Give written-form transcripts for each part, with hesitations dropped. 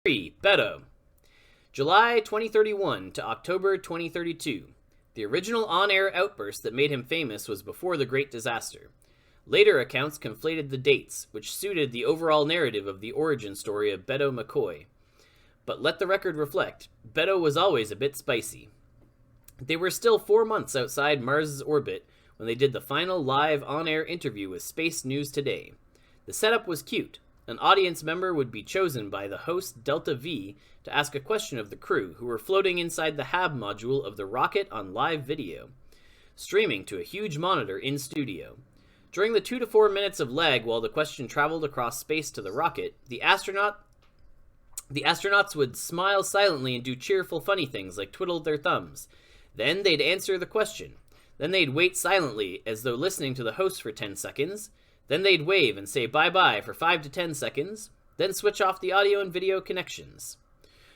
3. Beto. July 2031 to October 2032. The original on-air outburst that made him famous was before the Great Disaster. Later accounts conflated the dates, which suited the overall narrative of the origin story of Beto McCoy. But let the record reflect, Beto was always a bit spicy. They were still 4 months outside Mars' orbit when they did the final live on-air interview with Space News Today. The setup was cute. An audience member would be chosen by the host Delta V to ask a question of the crew, who were floating inside the HAB module of the rocket on live video, streaming to a huge monitor in studio. During the 2 to 4 minutes of lag while the question traveled across space to the rocket, the astronauts would smile silently and do cheerful funny things like twiddle their thumbs. Then they'd answer the question. Then they'd wait silently as though listening to the host for 10 seconds. Then they'd wave and say bye-bye for 5 to 10 seconds, then switch off the audio and video connections.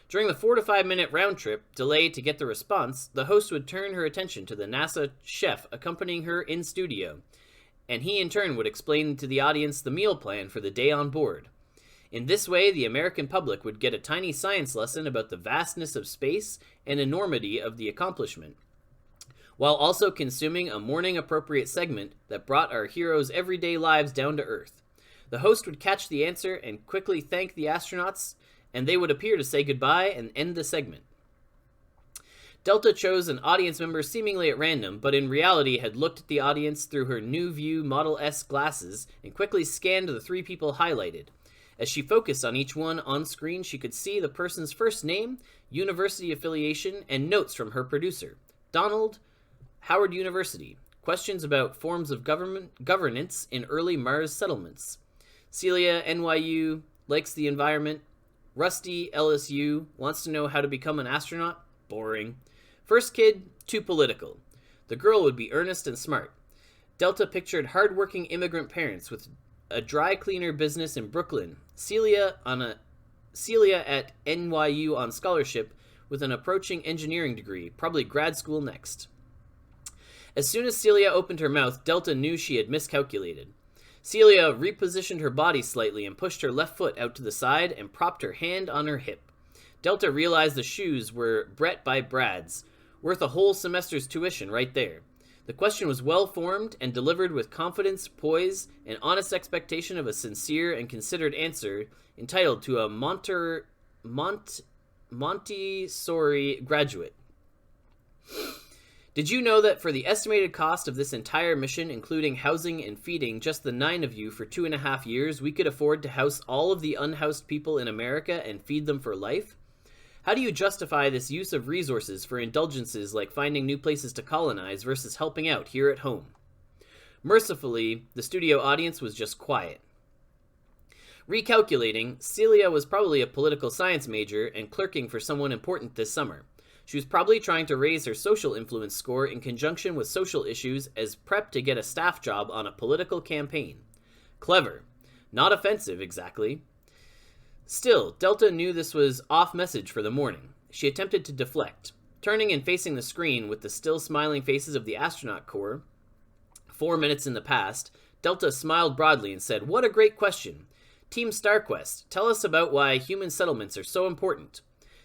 During the 4 to 5 minute round trip delay to get the response, the host would turn her attention to the NASA chef accompanying her in studio, and he in turn would explain to the audience the meal plan for the day on board. In this way, the American public would get a tiny science lesson about the vastness of space and enormity of the accomplishment, while also consuming a morning-appropriate segment that brought our heroes' everyday lives down to earth. The host would catch the answer and quickly thank the astronauts, and they would appear to say goodbye and end the segment. Delta chose an audience member seemingly at random, but in reality had looked at the audience through her New View Model S glasses and quickly scanned the 3 people highlighted. As she focused on each one on screen, she could see the person's first name, university affiliation, and notes from her producer. Donald, Howard University. Questions about forms of governance in early Mars settlements. Celia, NYU, likes the environment. Rusty, LSU, wants to know how to become an astronaut. Boring. First kid, too political. The girl would be earnest and smart. Delta pictured hardworking immigrant parents with a dry cleaner business in Brooklyn. Celia at NYU on scholarship with an approaching engineering degree, probably grad school next. As soon as Celia opened her mouth, Delta knew she had miscalculated. Celia repositioned her body slightly and pushed her left foot out to the side and propped her hand on her hip. Delta realized the shoes were Brett by Brad's, worth a whole semester's tuition right there. The question was well formed and delivered with confidence, poise, and honest expectation of a sincere and considered answer, entitled to a Montessori graduate. Did you know that for the estimated cost of this entire mission, including housing and feeding just the 9 of you for 2.5 years, we could afford to house all of the unhoused people in America and feed them for life? How do you justify this use of resources for indulgences like finding new places to colonize versus helping out here at home? Mercifully, the studio audience was just quiet. Recalculating, Celia was probably a political science major and clerking for someone important this summer. She was probably trying to raise her social influence score in conjunction with social issues as prep to get a staff job on a political campaign. Clever. Not offensive, exactly. Still, Delta knew this was off message for the morning. She attempted to deflect. Turning and facing the screen with the still smiling faces of the astronaut corps, 4 minutes in the past, Delta smiled broadly and said, "What a great question. Team StarQuest, tell us about why human settlements are so important."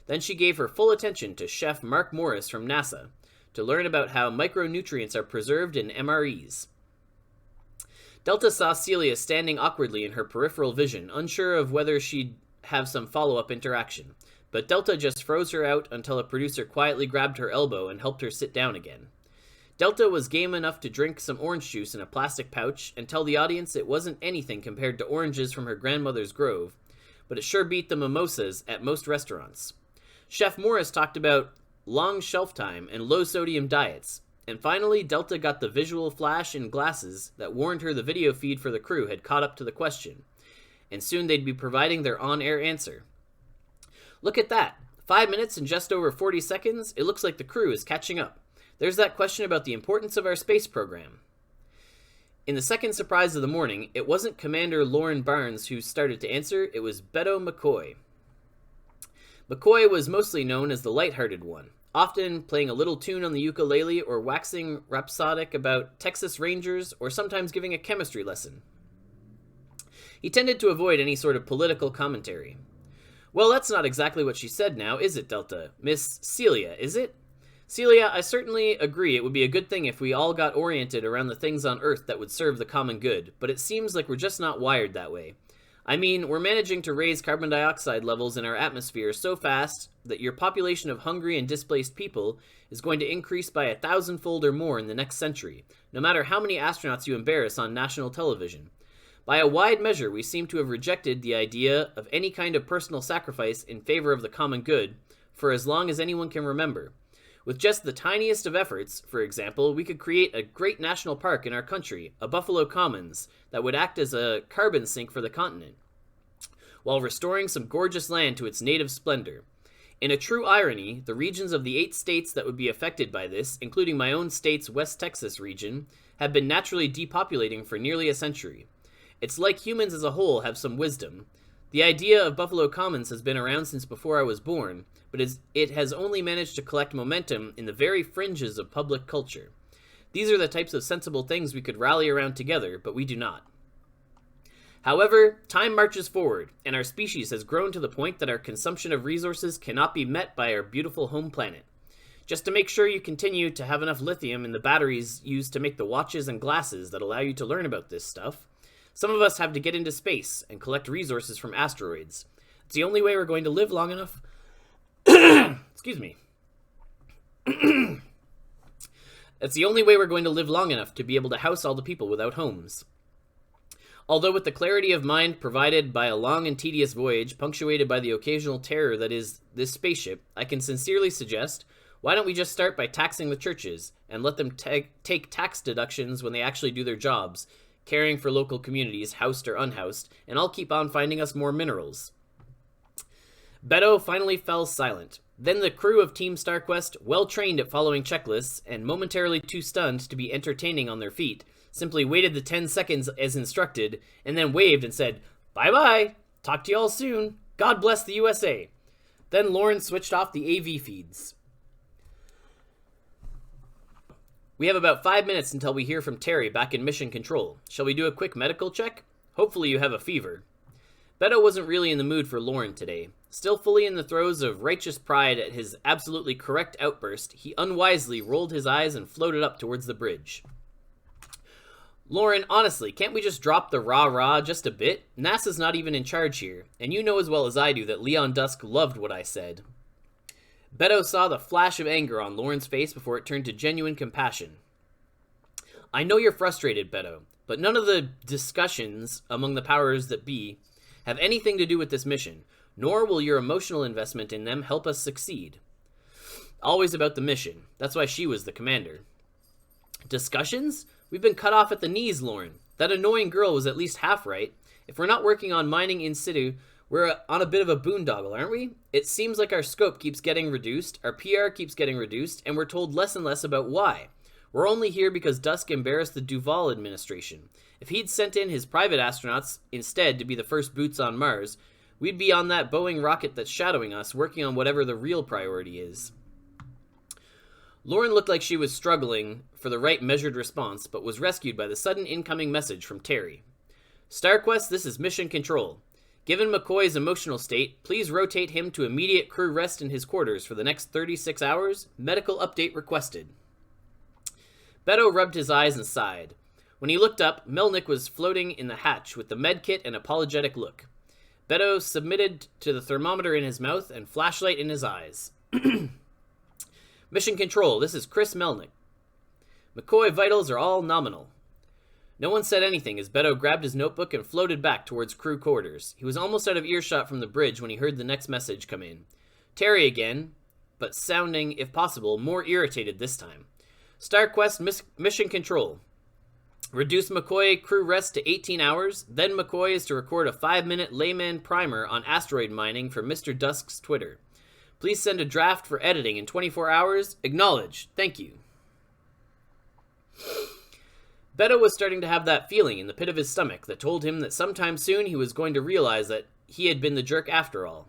Then she gave her full attention to Chef Mark Morris from NASA to learn about how micronutrients are preserved in MREs. Delta saw Celia standing awkwardly in her peripheral vision, unsure of whether she'd have some follow-up interaction. But Delta just froze her out until a producer quietly grabbed her elbow and helped her sit down again. Delta was game enough to drink some orange juice in a plastic pouch and tell the audience it wasn't anything compared to oranges from her grandmother's grove, but it sure beat the mimosas at most restaurants. Chef Morris talked about long shelf time and low-sodium diets. And finally, Delta got the visual flash in glasses that warned her the video feed for the crew had caught up to the question. And soon they'd be providing their on-air answer. Look at that. 5 minutes and just over 40 seconds, it looks like the crew is catching up. There's that question about the importance of our space program. In the second surprise of the morning, it wasn't Commander Lauren Barnes who started to answer, it was Beto McCoy. McCoy was mostly known as the lighthearted one, often playing a little tune on the ukulele or waxing rhapsodic about Texas Rangers or sometimes giving a chemistry lesson. He tended to avoid any sort of political commentary. Well, that's not exactly what she said now, is it, Delta? Miss Celia, is it? Celia, I certainly agree it would be a good thing if we all got oriented around the things on Earth that would serve the common good, but it seems like we're just not wired that way. I mean, we're managing to raise carbon dioxide levels in our atmosphere so fast that your population of hungry and displaced people is going to increase by 1,000-fold or more in the next century, no matter how many astronauts you embarrass on national television. By a wide measure, we seem to have rejected the idea of any kind of personal sacrifice in favor of the common good for as long as anyone can remember. With just the tiniest of efforts, for example, we could create a great national park in our country, a Buffalo Commons, that would act as a carbon sink for the continent, while restoring some gorgeous land to its native splendor. In a true irony, the regions of the 8 states that would be affected by this, including my own state's West Texas region, have been naturally depopulating for nearly a century. It's like humans as a whole have some wisdom. The idea of Buffalo Commons has been around since before I was born, but it has only managed to collect momentum in the very fringes of public culture. These are the types of sensible things we could rally around together, but we do not. However, time marches forward, and our species has grown to the point that our consumption of resources cannot be met by our beautiful home planet. Just to make sure you continue to have enough lithium in the batteries used to make the watches and glasses that allow you to learn about this stuff, some of us have to get into space and collect resources from asteroids. It's the only way we're going to live long enough. Excuse me. That's the only way we're going to live long enough to be able to house all the people without homes. Although with the clarity of mind provided by a long and tedious voyage, punctuated by the occasional terror that is this spaceship, I can sincerely suggest, why don't we just start by taxing the churches, and let them take tax deductions when they actually do their jobs, caring for local communities, housed or unhoused, and I'll keep on finding us more minerals. Beto finally fell silent. Then the crew of Team StarQuest, well trained at following checklists and momentarily too stunned to be entertaining on their feet, simply waited the 10 seconds as instructed, and then waved and said, "Bye-bye, talk to y'all soon, God bless the USA." Then Lauren switched off the AV feeds. We have about 5 minutes until we hear from Terry back in Mission Control. Shall we do a quick medical check? Hopefully you have a fever. Beto wasn't really in the mood for Lauren today. Still fully in the throes of righteous pride at his absolutely correct outburst, he unwisely rolled his eyes and floated up towards the bridge. Lauren, honestly, can't we just drop the rah-rah just a bit? NASA's not even in charge here, and you know as well as I do that Leon Dusk loved what I said. Beto saw the flash of anger on Lauren's face before it turned to genuine compassion. I know you're frustrated, Beto, but none of the discussions among the powers that be have anything to do with this mission, nor will your emotional investment in them help us succeed. Always about the mission. That's why she was the commander. Discussions? We've been cut off at the knees, Lauren. That annoying girl was at least half right. If we're not working on mining in situ, we're on a bit of a boondoggle, aren't we? It seems like our scope keeps getting reduced, our PR keeps getting reduced, and we're told less and less about why. We're only here because Dusk embarrassed the Duval administration. If he'd sent in his private astronauts instead to be the first boots on Mars, we'd be on that Boeing rocket that's shadowing us, working on whatever the real priority is. Lauren looked like she was struggling for the right measured response, but was rescued by the sudden incoming message from Terry. StarQuest, this is Mission Control. Given McCoy's emotional state, please rotate him to immediate crew rest in his quarters for the next 36 hours. Medical update requested. Beto rubbed his eyes and sighed. When he looked up, Melnick was floating in the hatch with the medkit and apologetic look. Beto submitted to the thermometer in his mouth and flashlight in his eyes. Mission Control, this is Chris Melnick. McCoy vitals are all nominal. No one said anything as Beto grabbed his notebook and floated back towards crew quarters. He was almost out of earshot from the bridge when he heard the next message come in. Terry again, but sounding, if possible, more irritated this time. StarQuest Mission Control. Reduce McCoy crew rest to 18 hours, then McCoy is to record a 5-minute layman primer on asteroid mining for Mr. Dusk's Twitter. Please send a draft for editing in 24 hours. Acknowledge. Thank you. Beto was starting to have that feeling in the pit of his stomach that told him that sometime soon he was going to realize that he had been the jerk after all.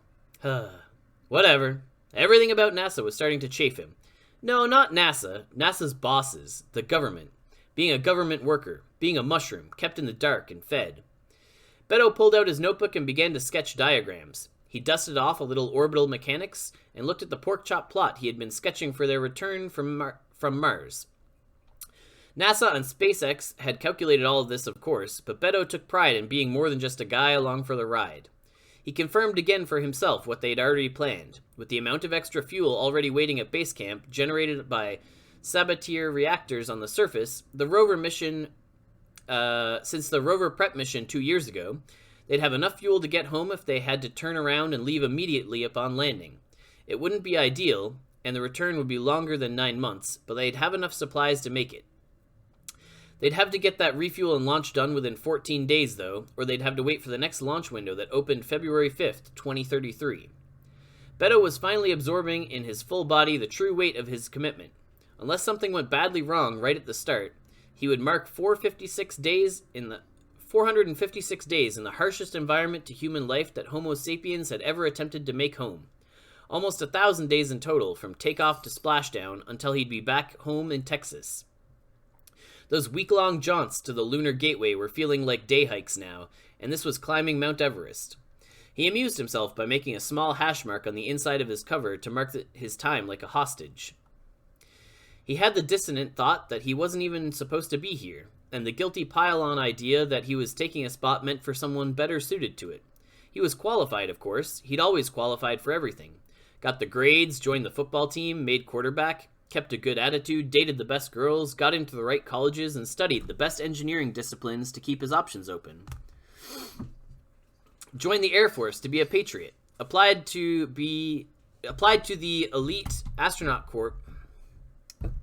Whatever. Everything about NASA was starting to chafe him. No, not NASA. NASA's bosses. The government. Being a government worker. Being a mushroom. Kept in the dark and fed. Beto pulled out his notebook and began to sketch diagrams. He dusted off a little orbital mechanics and looked at the pork chop plot he had been sketching for their return from Mars. NASA and SpaceX had calculated all of this, of course, but Beto took pride in being more than just a guy along for the ride. He confirmed again for himself what they'd already planned. With the amount of extra fuel already waiting at base camp, generated by Sabatier reactors on the surface, the rover mission, since the rover prep mission 2 years ago, they'd have enough fuel to get home if they had to turn around and leave immediately upon landing. It wouldn't be ideal, and the return would be longer than 9 months, but they'd have enough supplies to make it. They'd have to get that refuel and launch done within 14 days, though, or they'd have to wait for the next launch window that opened February 5th, 2033. Beto was finally absorbing in his full body the true weight of his commitment. Unless something went badly wrong right at the start, he would mark 456 days in the 456 days in the harshest environment to human life that Homo sapiens had ever attempted to make home. Almost 1,000 days in total, from takeoff to splashdown, until he'd be back home in Texas. Those week-long jaunts to the Lunar Gateway were feeling like day hikes now, and this was climbing Mount Everest. He amused himself by making a small hash mark on the inside of his cover to mark his time like a hostage. He had the dissonant thought that he wasn't even supposed to be here, and the guilty pile-on idea that he was taking a spot meant for someone better suited to it. He was qualified, of course. He'd always qualified for everything. Got the grades, joined the football team, made quarterback, kept a good attitude, dated the best girls, got into the right colleges, and studied the best engineering disciplines to keep his options open. Joined the Air Force to be a patriot. Applied to the elite astronaut corps.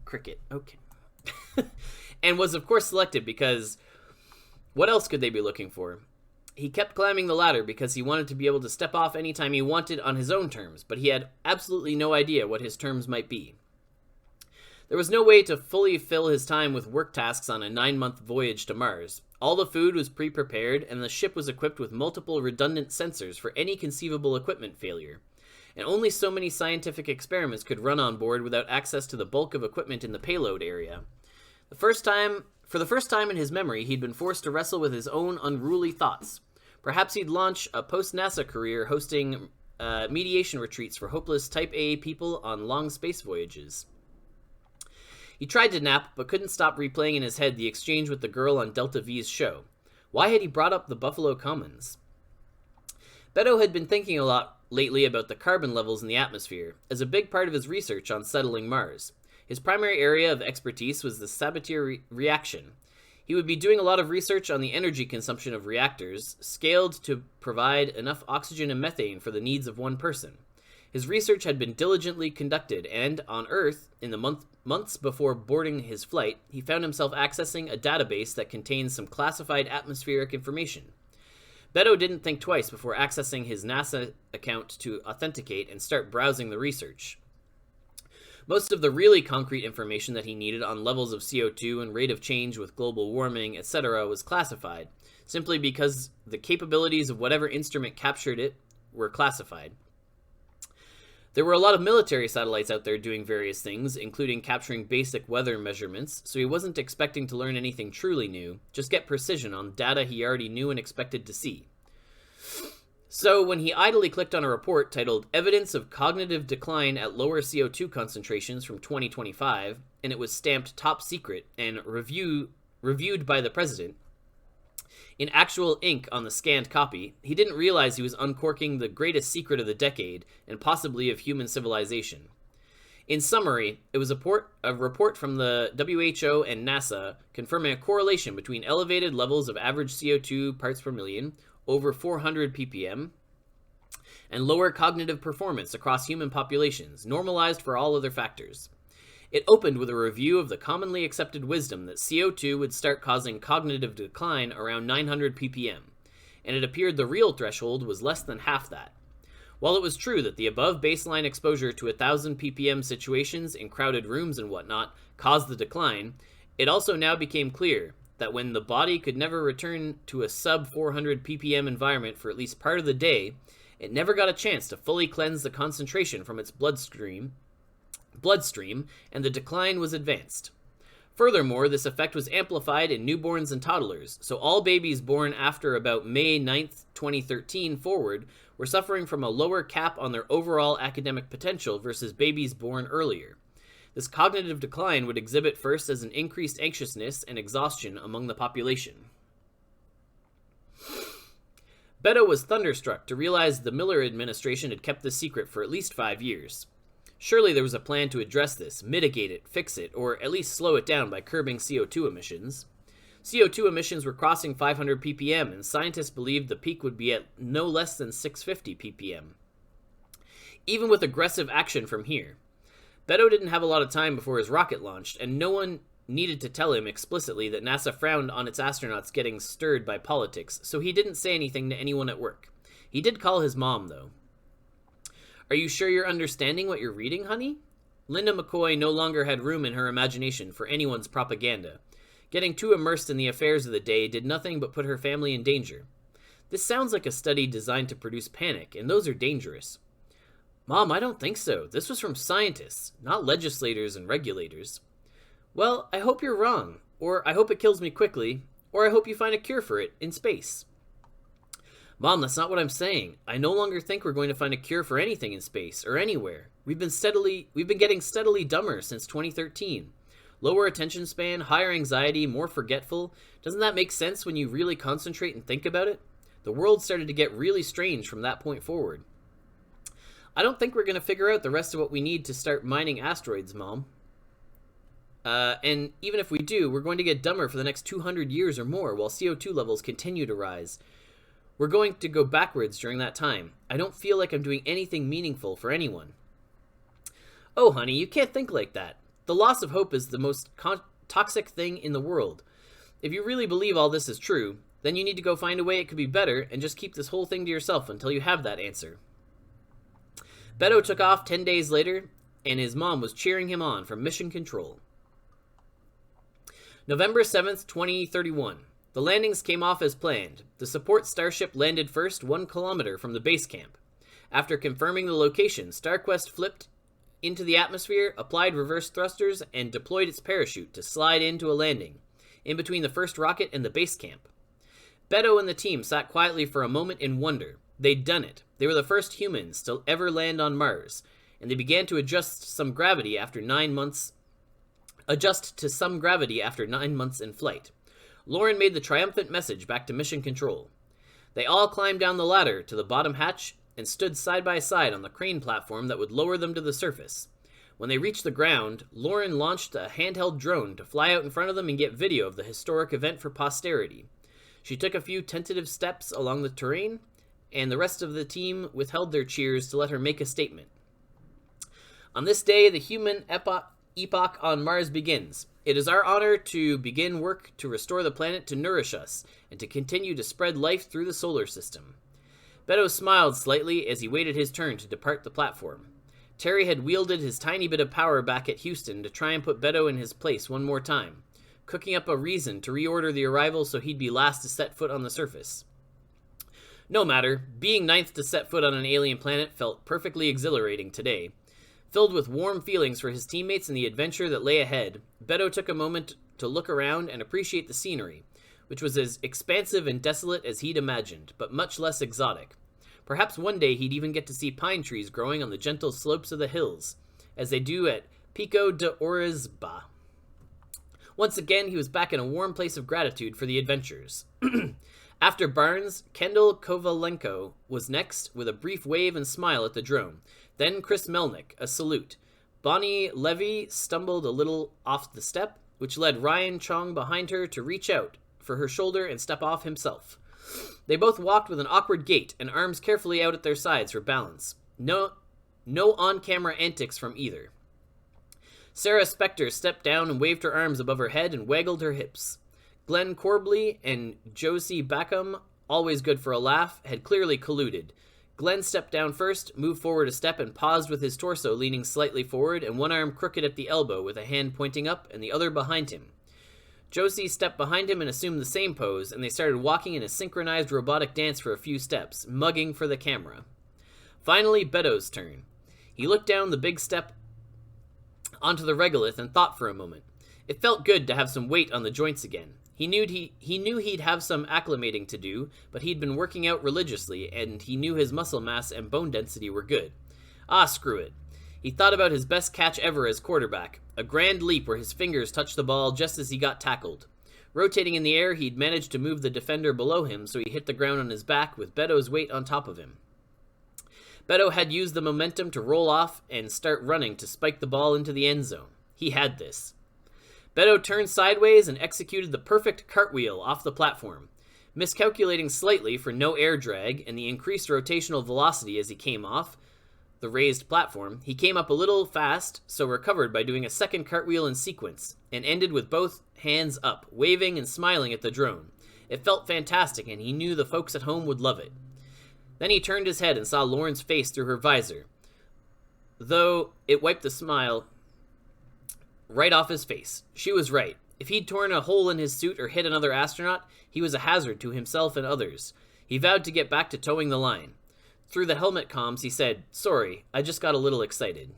Cricket, okay. And was, of course, selected because what else could they be looking for? He kept climbing the ladder because he wanted to be able to step off anytime he wanted on his own terms, but he had absolutely no idea what his terms might be. There was no way to fully fill his time with work tasks on a 9-month voyage to Mars. All the food was pre-prepared, and the ship was equipped with multiple redundant sensors for any conceivable equipment failure. And only so many scientific experiments could run on board without access to the bulk of equipment in the payload area. For the first time in his memory, he'd been forced to wrestle with his own unruly thoughts. Perhaps he'd launch a post-NASA career hosting mediation retreats for hopeless Type A people on long space voyages. He tried to nap, but couldn't stop replaying in his head the exchange with the girl on Delta V's show. Why had he brought up the Buffalo Commons? Beto had been thinking a lot lately about the carbon levels in the atmosphere, as a big part of his research on settling Mars. His primary area of expertise was the Sabatier reaction. He would be doing a lot of research on the energy consumption of reactors, scaled to provide enough oxygen and methane for the needs of one person. His research had been diligently conducted, and on Earth, in the months before boarding his flight, he found himself accessing a database that contained some classified atmospheric information. Beto didn't think twice before accessing his NASA account to authenticate and start browsing the research. Most of the really concrete information that he needed on levels of CO2 and rate of change with global warming, etc. was classified, simply because the capabilities of whatever instrument captured it were classified. There were a lot of military satellites out there doing various things, including capturing basic weather measurements, so he wasn't expecting to learn anything truly new, just get precision on data he already knew and expected to see. So when he idly clicked on a report titled Evidence of Cognitive Decline at Lower CO2 Concentrations from 2025, and it was stamped top secret and reviewed by the president, in actual ink on the scanned copy, he didn't realize he was uncorking the greatest secret of the decade, and possibly of human civilization. In summary, it was a report from the WHO and NASA confirming a correlation between elevated levels of average CO2 parts per million, over 400 ppm, and lower cognitive performance across human populations, normalized for all other factors. It opened with a review of the commonly accepted wisdom that CO2 would start causing cognitive decline around 900 ppm, and it appeared the real threshold was less than half that. While it was true that the above baseline exposure to 1,000 ppm situations in crowded rooms and whatnot caused the decline, it also now became clear that when the body could never return to a sub-400 ppm environment for at least part of the day, it never got a chance to fully cleanse the concentration from its bloodstream, and the decline was advanced. Furthermore, this effect was amplified in newborns and toddlers, so all babies born after about May 9th, 2013 forward were suffering from a lower cap on their overall academic potential versus babies born earlier. This cognitive decline would exhibit first as an increased anxiousness and exhaustion among the population. Beto was thunderstruck to realize the Miller administration had kept this secret for at least 5 years. Surely there was a plan to address this, mitigate it, fix it, or at least slow it down by curbing CO2 emissions. CO2 emissions were crossing 500 ppm, and scientists believed the peak would be at no less than 650 ppm. Even with aggressive action from here, Beto didn't have a lot of time before his rocket launched, and no one needed to tell him explicitly that NASA frowned on its astronauts getting stirred by politics, so he didn't say anything to anyone at work. He did call his mom, though. "Are you sure you're understanding what you're reading, honey?" Linda McCoy no longer had room in her imagination for anyone's propaganda. Getting too immersed in the affairs of the day did nothing but put her family in danger. This sounds like a study designed to produce panic, and those are dangerous. "Mom, I don't think so. This was from scientists, not legislators and regulators." "Well, I hope you're wrong, or I hope it kills me quickly, or I hope you find a cure for it in space." "Mom, that's not what I'm saying. I no longer think we're going to find a cure for anything in space or anywhere. We've been getting steadily dumber since 2013. Lower attention span, higher anxiety, more forgetful. Doesn't that make sense when you really concentrate and think about it? The world started to get really strange from that point forward." "I don't think we're going to figure out the rest of what we need to start mining asteroids, Mom. And even if we do, we're going to get dumber for the next 200 years or more while CO2 levels continue to rise. We're going to go backwards during that time. I don't feel like I'm doing anything meaningful for anyone." "Oh, honey, you can't think like that. The loss of hope is the most toxic thing in the world. If you really believe all this is true, then you need to go find a way it could be better and just keep this whole thing to yourself until you have that answer." Beto took off 10 days later, and his mom was cheering him on from Mission Control. November 7th, 2031. The landings came off as planned. The support starship landed first 1 kilometer from the base camp. After confirming the location, StarQuest flipped into the atmosphere, applied reverse thrusters, and deployed its parachute to slide into a landing, in between the first rocket and the base camp. Beto and the team sat quietly for a moment in wonder. They'd done it. They were the first humans to ever land on Mars, and they began to adjust to some gravity after 9 months in flight. Lauren made the triumphant message back to Mission Control. They all climbed down the ladder to the bottom hatch and stood side by side on the crane platform that would lower them to the surface. When they reached the ground, Lauren launched a handheld drone to fly out in front of them and get video of the historic event for posterity. She took a few tentative steps along the terrain, and the rest of the team withheld their cheers to let her make a statement. "On this day, the human epoch on Mars begins. It is our honor to begin work to restore the planet to nourish us and to continue to spread life through the solar system." Beto smiled slightly as he waited his turn to depart the platform. Terry had wielded his tiny bit of power back at Houston to try and put Beto in his place one more time, cooking up a reason to reorder the arrival so he'd be last to set foot on the surface. No matter, being ninth to set foot on an alien planet felt perfectly exhilarating today. Filled with warm feelings for his teammates and the adventure that lay ahead, Beto took a moment to look around and appreciate the scenery, which was as expansive and desolate as he'd imagined, but much less exotic. Perhaps one day he'd even get to see pine trees growing on the gentle slopes of the hills, as they do at Pico de Orizaba. Once again, he was back in a warm place of gratitude for the adventures. After Barnes, Kendall Kovalenko was next, with a brief wave and smile at the drone. Then Chris Melnick, a salute. Bonnie Levy stumbled a little off the step, which led Ryan Chong behind her to reach out for her shoulder and step off himself. They both walked with an awkward gait and arms carefully out at their sides for balance. No on-camera antics from either. Sarah Spector stepped down and waved her arms above her head and waggled her hips. Glenn Corbley and Josie Backham, always good for a laugh, had clearly colluded. Glenn stepped down first, moved forward a step, and paused with his torso leaning slightly forward and one arm crooked at the elbow with a hand pointing up and the other behind him. Josie stepped behind him and assumed the same pose, and they started walking in a synchronized robotic dance for a few steps, mugging for the camera. Finally, Beto's turn. He looked down the big step onto the regolith and thought for a moment. It felt good to have some weight on the joints again. He knew he'd have some acclimating to do, but he'd been working out religiously, and he knew his muscle mass and bone density were good. Ah, screw it. He thought about his best catch ever as quarterback, a grand leap where his fingers touched the ball just as he got tackled. Rotating in the air, he'd managed to move the defender below him so he hit the ground on his back with Beto's weight on top of him. Beto had used the momentum to roll off and start running to spike the ball into the end zone. He had this. Beto turned sideways and executed the perfect cartwheel off the platform. Miscalculating slightly for no air drag and the increased rotational velocity as he came off the raised platform, he came up a little fast, so recovered by doing a second cartwheel in sequence, and ended with both hands up, waving and smiling at the drone. It felt fantastic, and he knew the folks at home would love it. Then he turned his head and saw Lauren's face through her visor, though it wiped the smile right off his face. She was right. If he'd torn a hole in his suit or hit another astronaut, he was a hazard to himself and others. He vowed to get back to towing the line. Through the helmet comms, he said, "Sorry, I just got a little excited."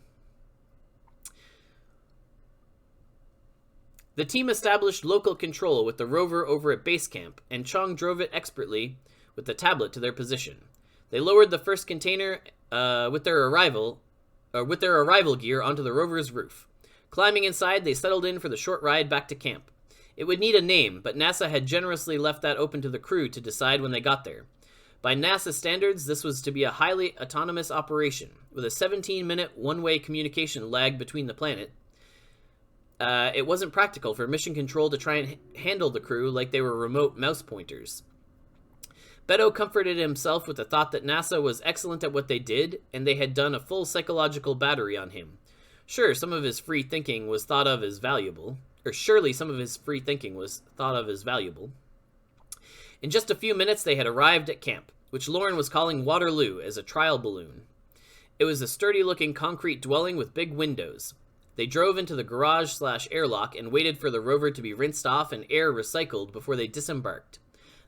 The team established local control with the rover over at base camp, and Chong drove it expertly with the tablet to their position. They lowered the first container with their arrival gear onto the rover's roof. Climbing inside, they settled in for the short ride back to camp. It would need a name, but NASA had generously left that open to the crew to decide when they got there. By NASA standards, this was to be a highly autonomous operation, with a 17-minute one-way communication lag between the planet. It wasn't practical for mission control to try and handle the crew like they were remote mouse pointers. Beto comforted himself with the thought that NASA was excellent at what they did, and they had done a full psychological battery on him. Sure, some of his free thinking was thought of as valuable. Surely some of his free thinking was thought of as valuable. In just a few minutes, they had arrived at camp, which Lauren was calling Waterloo as a trial balloon. It was a sturdy-looking concrete dwelling with big windows. They drove into the garage/airlock and waited for the rover to be rinsed off and air recycled before they disembarked.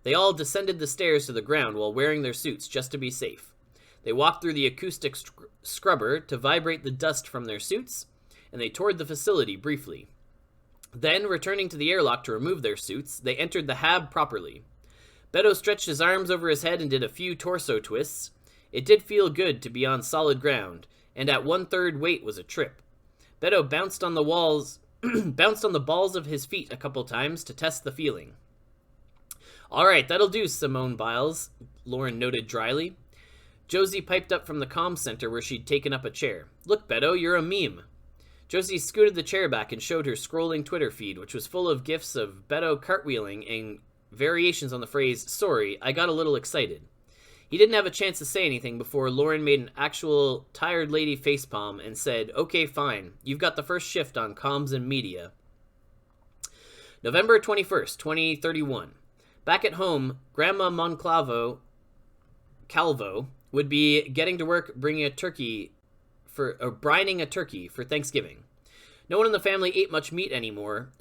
They all descended the stairs to the ground while wearing their suits just to be safe. They walked through the acoustic scrubber to vibrate the dust from their suits, and they toured the facility briefly. Then, returning to the airlock to remove their suits, they entered the hab properly. Beto stretched his arms over his head and did a few torso twists. It did feel good to be on solid ground, and at 1/3 weight was a trip. Beto bounced on the balls of his feet a couple times to test the feeling. "All right, that'll do, Simone Biles," Lauren noted dryly. Josie piped up from the comm center where she'd taken up a chair. "Look, Beto, you're a meme." Josie scooted the chair back and showed her scrolling Twitter feed, which was full of gifs of Beto cartwheeling and variations on the phrase, "Sorry, I got a little excited." He didn't have a chance to say anything before Lauren made an actual tired lady facepalm and said, "Okay, fine. You've got the first shift on comms and media." November 21st, 2031. Back at home, Grandma Calvo would be getting to work brining a turkey for Thanksgiving. No one in the family ate much meat anymore,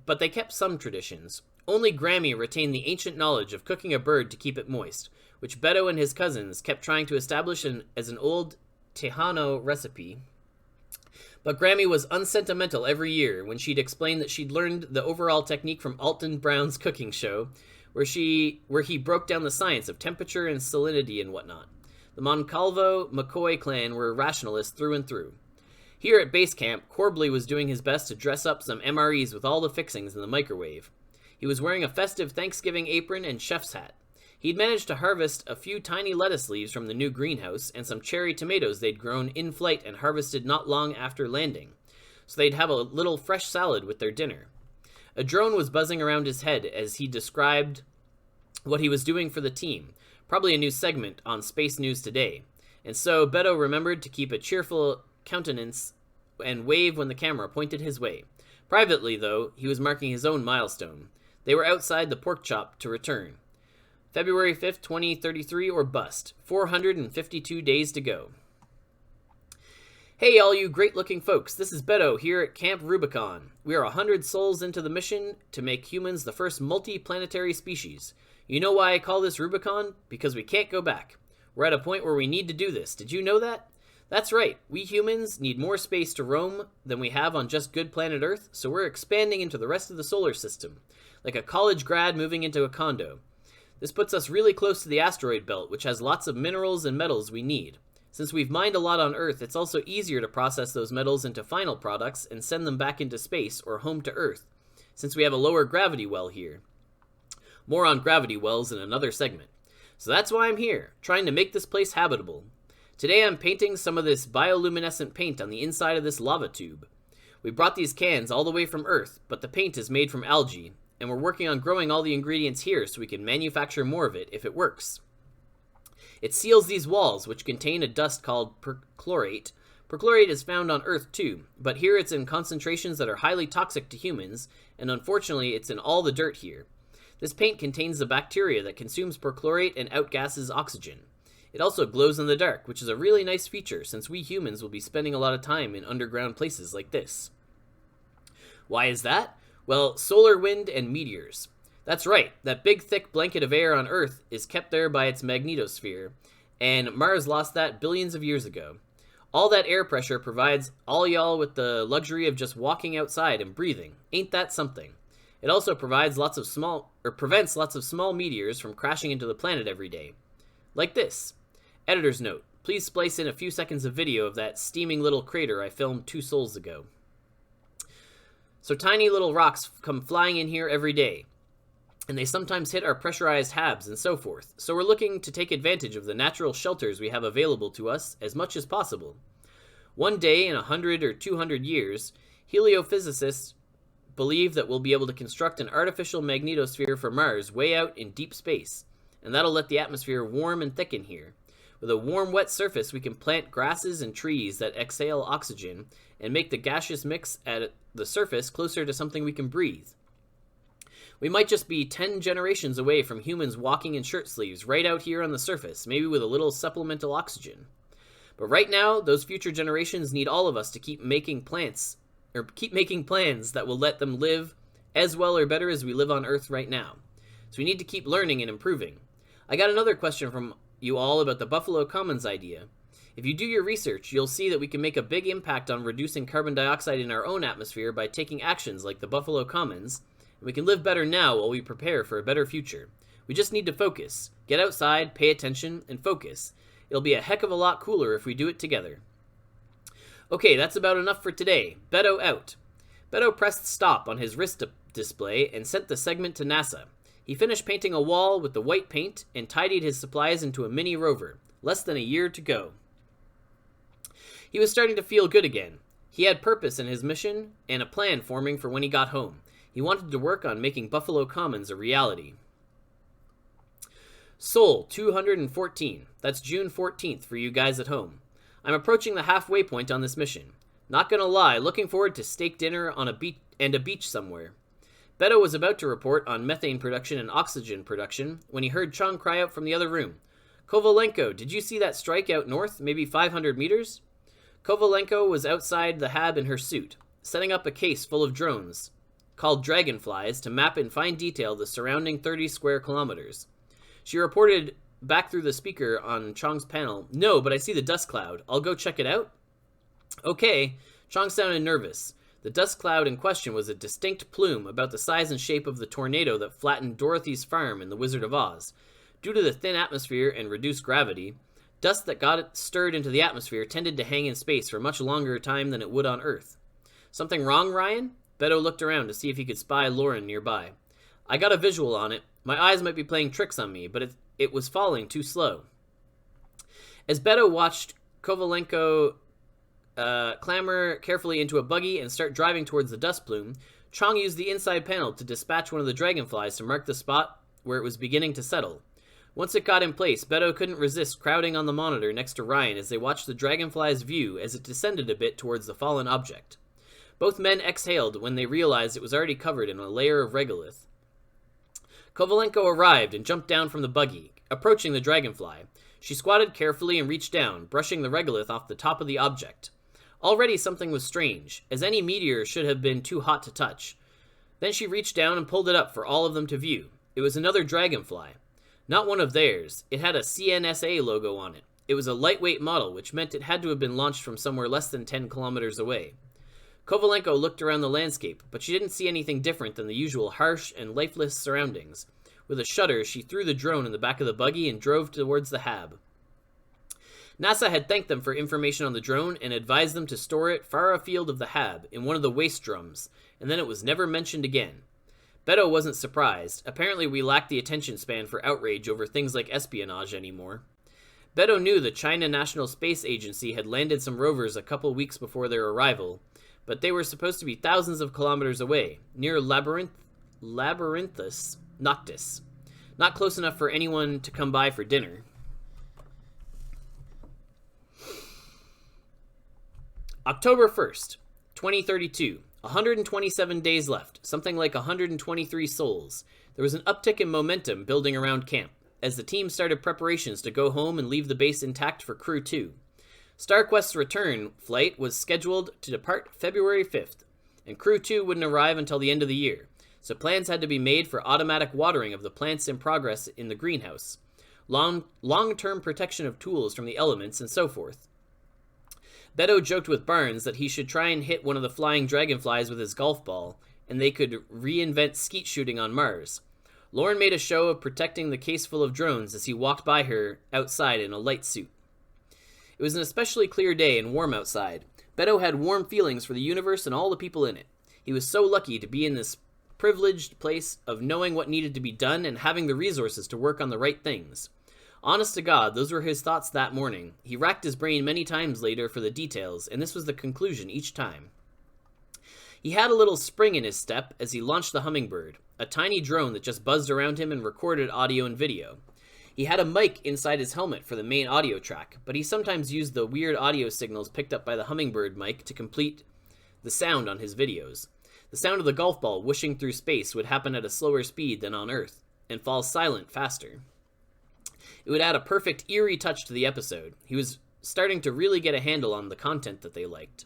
but they kept some traditions. Only Grammy retained the ancient knowledge of cooking a bird to keep it moist, which Beto and his cousins kept trying to establish as an old Tejano recipe. But Grammy was unsentimental every year when she'd explain that she'd learned the overall technique from Alton Brown's cooking show, where he broke down the science of temperature and salinity and whatnot. The Moncalvo McCoy clan were rationalists through and through. Here at base camp, Corbley was doing his best to dress up some MREs with all the fixings in the microwave. He was wearing a festive Thanksgiving apron and chef's hat. He'd managed to harvest a few tiny lettuce leaves from the new greenhouse and some cherry tomatoes they'd grown in flight and harvested not long after landing, so they'd have a little fresh salad with their dinner. A drone was buzzing around his head as he described what he was doing for the team, probably a new segment on Space News Today, and so Beto remembered to keep a cheerful countenance and wave when the camera pointed his way. Privately, though, he was marking his own milestone. They were outside the pork chop to return. February 5th, 2033 or bust. 452 days to go. Hey, all you great-looking folks. This is Beto here at Camp Rubicon. We are 100 souls into the mission to make humans the first multi-planetary species. You know why I call this Rubicon? Because we can't go back. We're at a point where we need to do this. Did you know that? That's right, we humans need more space to roam than we have on just good planet Earth, so we're expanding into the rest of the solar system, like a college grad moving into a condo. This puts us really close to the asteroid belt, which has lots of minerals and metals we need. Since we've mined a lot on Earth, it's also easier to process those metals into final products and send them back into space or home to Earth, since we have a lower gravity well here. More on gravity wells in another segment. So that's why I'm here, trying to make this place habitable. Today I'm painting some of this bioluminescent paint on the inside of this lava tube. We brought these cans all the way from Earth, but the paint is made from algae, and we're working on growing all the ingredients here so we can manufacture more of it if it works. It seals these walls, which contain a dust called perchlorate. Perchlorate is found on Earth too, but here it's in concentrations that are highly toxic to humans, and unfortunately it's in all the dirt here. This paint contains the bacteria that consumes perchlorate and outgasses oxygen. It also glows in the dark, which is a really nice feature since we humans will be spending a lot of time in underground places like this. Why is that? Well, solar wind and meteors. That's right, that big thick blanket of air on Earth is kept there by its magnetosphere, and Mars lost that billions of years ago. All that air pressure provides all y'all with the luxury of just walking outside and breathing. Ain't that something? It also prevents lots of small meteors from crashing into the planet every day. Like this. Editor's note, please splice in a few seconds of video of that steaming little crater I filmed 2 sols ago. So tiny little rocks come flying in here every day, and they sometimes hit our pressurized habs and so forth, so we're looking to take advantage of the natural shelters we have available to us as much as possible. One day in 100 or 200 years, heliophysicists believe that we'll be able to construct an artificial magnetosphere for Mars way out in deep space, and that'll let the atmosphere warm and thicken here. With a warm, wet surface, we can plant grasses and trees that exhale oxygen and make the gaseous mix at the surface closer to something we can breathe. We might just be 10 generations away from humans walking in shirt sleeves right out here on the surface, maybe with a little supplemental oxygen. But right now, those future generations need all of us to keep making plans that will let them live as well or better as we live on Earth right now. So we need to keep learning and improving. I got another question from you all about the Buffalo Commons idea. If you do your research, you'll see that we can make a big impact on reducing carbon dioxide in our own atmosphere by taking actions like the Buffalo Commons, and we can live better now while we prepare for a better future. We just need to focus. Get outside, pay attention, and focus. It'll be a heck of a lot cooler if we do it together. Okay, that's about enough for today. Beto out. Beto pressed stop on his wrist display and sent the segment to NASA. He finished painting a wall with the white paint and tidied his supplies into a mini rover. Less than a year to go. He was starting to feel good again. He had purpose in his mission and a plan forming for when he got home. He wanted to work on making Buffalo Commons a reality. Sol 214. That's June 14th for you guys at home. I'm approaching the halfway point on this mission. Not gonna lie, looking forward to steak dinner on a beach somewhere. Beto was about to report on methane production and oxygen production when he heard Chong cry out from the other room. Kovalenko, did you see that strike out north, maybe 500 meters? Kovalenko was outside the hab in her suit, setting up a case full of drones, called dragonflies, to map in fine detail the surrounding 30 square kilometers. She reported back through the speaker on Chong's panel, "No, but I see the dust cloud. I'll go check it out." Okay, Chong sounded nervous. The dust cloud in question was a distinct plume about the size and shape of the tornado that flattened Dorothy's farm in The Wizard of Oz. Due to the thin atmosphere and reduced gravity, dust that got it stirred into the atmosphere tended to hang in space for much longer time than it would on Earth. Something wrong, Ryan? Beto looked around to see if he could spy Lauren nearby. I got a visual on it. My eyes might be playing tricks on me, but it was falling too slow. As Beto watched Kovalenko clamber carefully into a buggy and start driving towards the dust plume, Chong used the inside panel to dispatch one of the dragonflies to mark the spot where it was beginning to settle. Once it got in place, Beto couldn't resist crowding on the monitor next to Ryan as they watched the dragonfly's view as it descended a bit towards the fallen object. Both men exhaled when they realized it was already covered in a layer of regolith. Kovalenko arrived and jumped down from the buggy, approaching the dragonfly. She squatted carefully and reached down, brushing the regolith off the top of the object. Already something was strange, as any meteor should have been too hot to touch. Then she reached down and pulled it up for all of them to view. It was another dragonfly. Not one of theirs. It had a CNSA logo on it. It was a lightweight model, which meant it had to have been launched from somewhere less than 10 kilometers away. Kovalenko looked around the landscape, but she didn't see anything different than the usual harsh and lifeless surroundings. With a shudder, she threw the drone in the back of the buggy and drove towards the hab. NASA had thanked them for information on the drone and advised them to store it far afield of the hab, in one of the waste drums, and then it was never mentioned again. Beto wasn't surprised. Apparently we lacked the attention span for outrage over things like espionage anymore. Beto knew the China National Space Agency had landed some rovers a couple weeks before their arrival, but they were supposed to be thousands of kilometers away, near Labyrinthus Noctis. Not close enough for anyone to come by for dinner. October 1st, 2032. 127 days left, something like 123 souls. There was an uptick in momentum building around camp, as the team started preparations to go home and leave the base intact for Crew 2. StarQuest's return flight was scheduled to depart February 5th, and Crew 2 wouldn't arrive until the end of the year, so plans had to be made for automatic watering of the plants in progress in the greenhouse, long-term protection of tools from the elements, and so forth. Beto joked with Barnes that he should try and hit one of the flying dragonflies with his golf ball, and they could reinvent skeet shooting on Mars. Lauren made a show of protecting the case full of drones as he walked by her outside in a light suit. It was an especially clear day and warm outside. Beto had warm feelings for the universe and all the people in it. He was so lucky to be in this privileged place of knowing what needed to be done and having the resources to work on the right things. Honest to God, those were his thoughts that morning. He racked his brain many times later for the details, and this was the conclusion each time. He had a little spring in his step as he launched the Hummingbird, a tiny drone that just buzzed around him and recorded audio and video. He had a mic inside his helmet for the main audio track, but he sometimes used the weird audio signals picked up by the Hummingbird mic to complete the sound on his videos. The sound of the golf ball whooshing through space would happen at a slower speed than on Earth, and fall silent faster. It would add a perfect, eerie touch to the episode. He was starting to really get a handle on the content that they liked.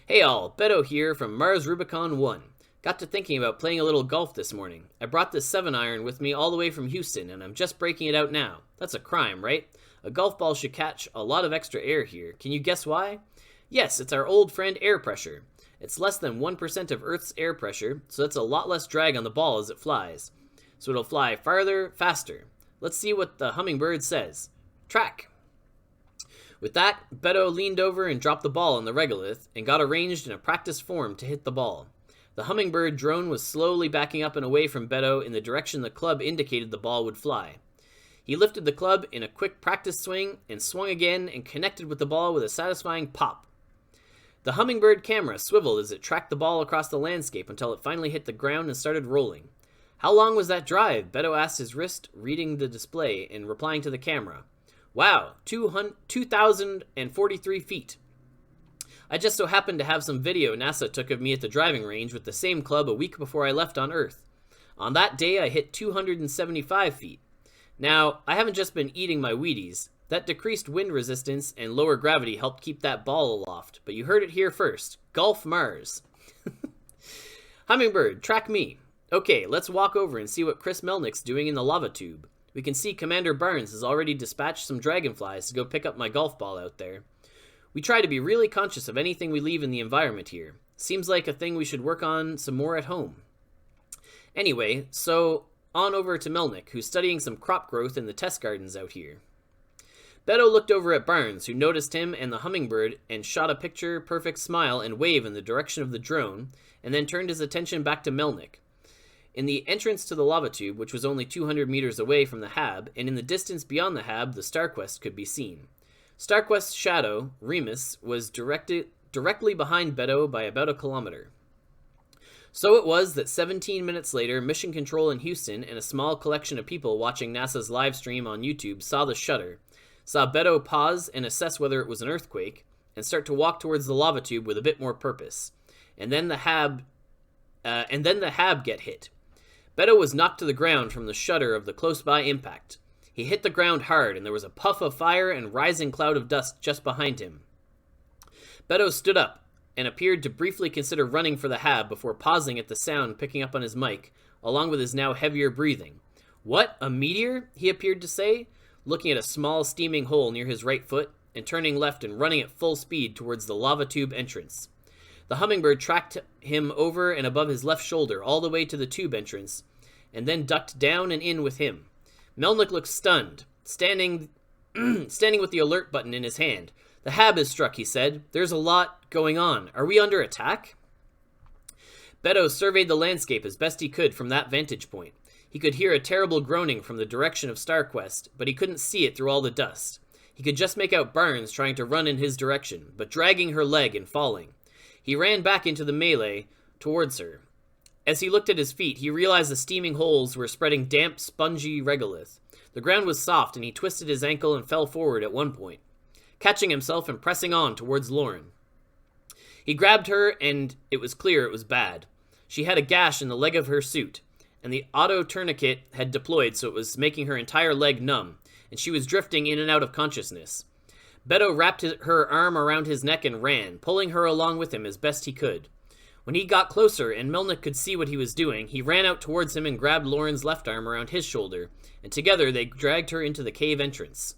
Hey all, Beto here from Mars Rubicon 1. Got to thinking about playing a little golf this morning. I brought this 7-iron with me all the way from Houston, and I'm just breaking it out now. That's a crime, right? A golf ball should catch a lot of extra air here. Can you guess why? Yes, it's our old friend air pressure. It's less than 1% of Earth's air pressure, so that's a lot less drag on the ball as it flies. So it'll fly farther, faster. Let's see what the Hummingbird says. Track. With that, Beto leaned over and dropped the ball on the regolith and got arranged in a practice form to hit the ball. The Hummingbird drone was slowly backing up and away from Beto in the direction the club indicated the ball would fly. He lifted the club in a quick practice swing and swung again and connected with the ball with a satisfying pop. The Hummingbird camera swiveled as it tracked the ball across the landscape until it finally hit the ground and started rolling. How long was that drive? Beto asked his wrist, reading the display and replying to the camera. Wow, 2,043 feet. I just so happened to have some video NASA took of me at the driving range with the same club a week before I left on Earth. On that day, I hit 275 feet. Now, I haven't just been eating my Wheaties. That decreased wind resistance and lower gravity helped keep that ball aloft, but you heard it here first. Golf Mars. Hummingbird, track me. Okay, let's walk over and see what Chris Melnick's doing in the lava tube. We can see Commander Barnes has already dispatched some dragonflies to go pick up my golf ball out there. We try to be really conscious of anything we leave in the environment here. Seems like a thing we should work on some more at home. Anyway, so on over to Melnick, who's studying some crop growth in the test gardens out here. Beto looked over at Barnes, who noticed him and the Hummingbird and shot a picture-perfect smile and wave in the direction of the drone, and then turned his attention back to Melnick. In the entrance to the lava tube, which was only 200 meters away from the hab, and in the distance beyond the hab, the StarQuest could be seen. StarQuest's shadow, Remus, was directly behind Beto by about a kilometer. So it was that 17 minutes later, Mission Control in Houston and a small collection of people watching NASA's live stream on YouTube saw the shutter, saw Beto pause and assess whether it was an earthquake, and start to walk towards the lava tube with a bit more purpose. And then the hab get hit. Beto was knocked to the ground from the shudder of the close-by impact. He hit the ground hard, and there was a puff of fire and rising cloud of dust just behind him. Beto stood up and appeared to briefly consider running for the hab before pausing at the sound picking up on his mic, along with his now heavier breathing. What? A meteor? He appeared to say. looking at a small steaming hole near his right foot, and turning left and running at full speed towards the lava tube entrance. The hummingbird tracked him over and above his left shoulder all the way to the tube entrance, and then ducked down and in with him. Melnick looked stunned, standing with the alert button in his hand. "The hab is struck," he said. "There's a lot going on. Are we under attack?" Beto surveyed the landscape as best he could from that vantage point. He could hear a terrible groaning from the direction of StarQuest, but he couldn't see it through all the dust. He could just make out Barnes trying to run in his direction, but dragging her leg and falling. He ran back into the melee towards her. As he looked at his feet, he realized the steaming holes were spreading damp, spongy regolith. The ground was soft, and he twisted his ankle and fell forward at one point, catching himself and pressing on towards Lauren. He grabbed her, and it was clear it was bad. She had a gash in the leg of her suit, and the auto tourniquet had deployed, so it was making her entire leg numb, and she was drifting in and out of consciousness. Beto wrapped her arm around his neck and ran, pulling her along with him as best he could. When he got closer and Melnick could see what he was doing, he ran out towards him and grabbed Lauren's left arm around his shoulder, and together they dragged her into the cave entrance.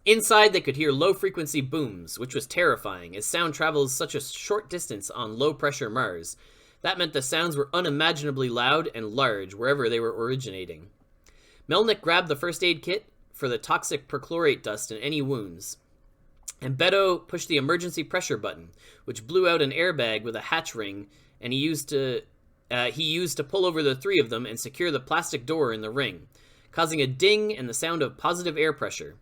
Inside, they could hear low-frequency booms, which was terrifying, as sound travels such a short distance on low-pressure Mars. That meant the sounds were unimaginably loud and large wherever they were originating. Melnick grabbed the first aid kit for the toxic perchlorate dust in any wounds, and Beto pushed the emergency pressure button, which blew out an airbag with a hatch ring, and he used to pull over the three of them and secure the plastic door in the ring, causing a ding and the sound of positive air pressure.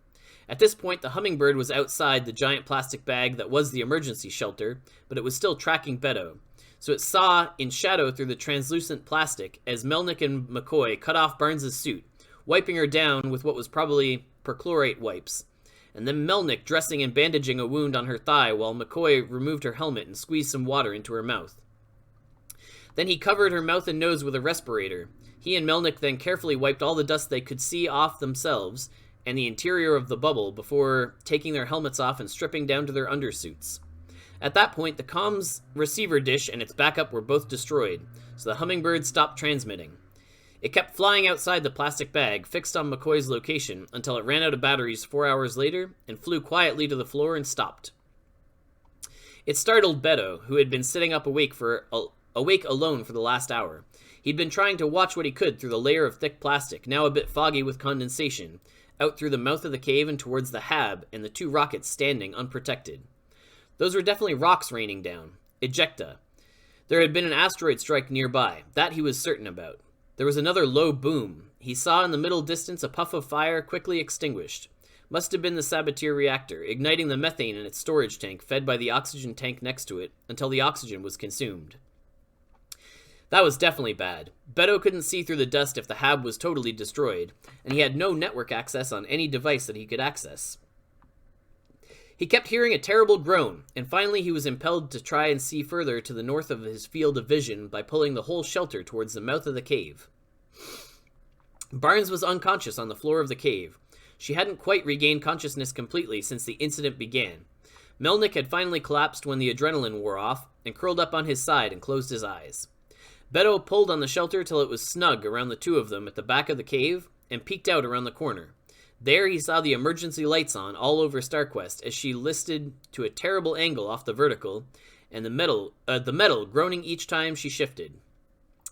At this point, the hummingbird was outside the giant plastic bag that was the emergency shelter, but it was still tracking Beto, so it saw in shadow through the translucent plastic as Melnick and McCoy cut off Barnes' suit, wiping her down with what was probably perchlorate wipes, and then Melnick dressing and bandaging a wound on her thigh while McCoy removed her helmet and squeezed some water into her mouth. Then he covered her mouth and nose with a respirator. He and Melnick then carefully wiped all the dust they could see off themselves and the interior of the bubble before taking their helmets off and stripping down to their undersuits. At that point, the comms receiver dish and its backup were both destroyed, so the hummingbird stopped transmitting. It kept flying outside the plastic bag, fixed on McCoy's location, until it ran out of batteries 4 hours later and flew quietly to the floor and stopped. It startled Beto, who had been sitting up awake alone for the last hour. He'd been trying to watch what he could through the layer of thick plastic, now a bit foggy with condensation, out through the mouth of the cave and towards the hab and the two rockets standing unprotected. Those were definitely rocks raining down. Ejecta. There had been an asteroid strike nearby. That he was certain about. There was another low boom. He saw in the middle distance a puff of fire quickly extinguished. Must have been the saboteur reactor, igniting the methane in its storage tank fed by the oxygen tank next to it until the oxygen was consumed. That was definitely bad. Beto couldn't see through the dust if the hab was totally destroyed, and he had no network access on any device that he could access. He kept hearing a terrible groan, and finally he was impelled to try and see further to the north of his field of vision by pulling the whole shelter towards the mouth of the cave. Barnes was unconscious on the floor of the cave. She hadn't quite regained consciousness completely since the incident began. Melnick had finally collapsed when the adrenaline wore off, and curled up on his side and closed his eyes. Beto pulled on the shelter till it was snug around the two of them at the back of the cave, and peeked out around the corner. There he saw the emergency lights on all over StarQuest as she listed to a terrible angle off the vertical, and the metal groaning each time she shifted.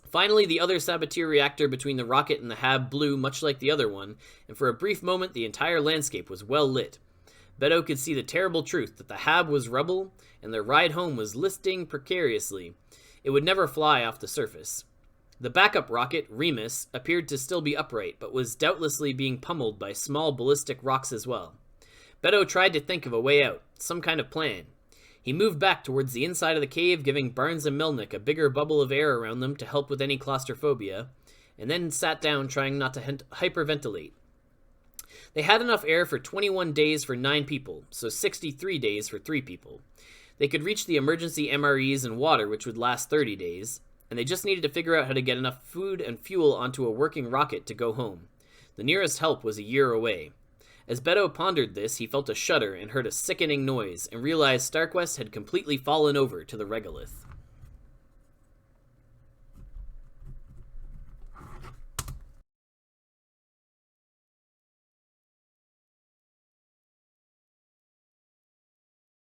Finally, the other saboteur reactor between the rocket and the hab blew much like the other one, and for a brief moment the entire landscape was well lit. Beto could see the terrible truth that the hab was rubble, and their ride home was listing precariously. It would never fly off the surface. The backup rocket, Remus, appeared to still be upright, but was doubtlessly being pummeled by small ballistic rocks as well. Beto tried to think of a way out, some kind of plan. He moved back towards the inside of the cave, giving Barnes and Melnick a bigger bubble of air around them to help with any claustrophobia, and then sat down trying not to hyperventilate. They had enough air for 21 days for 9 people, so 63 days for 3 people. They could reach the emergency MREs and water, which would last 30 days, and they just needed to figure out how to get enough food and fuel onto a working rocket to go home. The nearest help was a year away. As Beto pondered this, he felt a shudder and heard a sickening noise, and realized StarQuest had completely fallen over to the regolith.